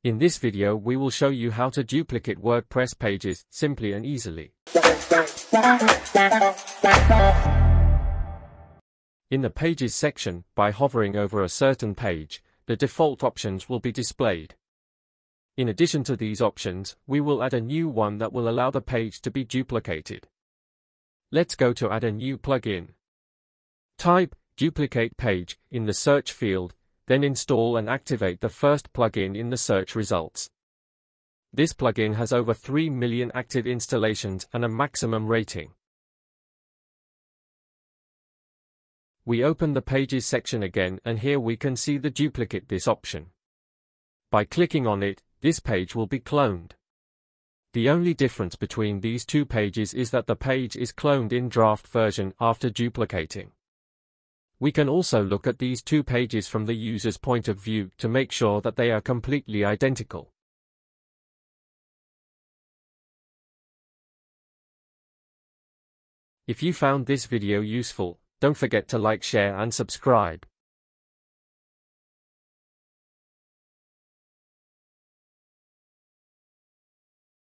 In this video we will show you how to duplicate WordPress pages simply and easily. In the Pages section, by hovering over a certain page, the default options will be displayed. In addition to these options, we will add a new one that will allow the page to be duplicated. Let's go to Add a new plugin. Type Duplicate Page in the search field, then install and activate the first plugin in the search results. This plugin has over 3 million active installations and a maximum rating. We open the Pages section again, and here we can see the Duplicate This option. By clicking on it, this page will be cloned. The only difference between these two pages is that the page is cloned in draft version after duplicating. We can also look at these two pages from the user's point of view to make sure that they are completely identical. If you found this video useful, don't forget to like, share and subscribe.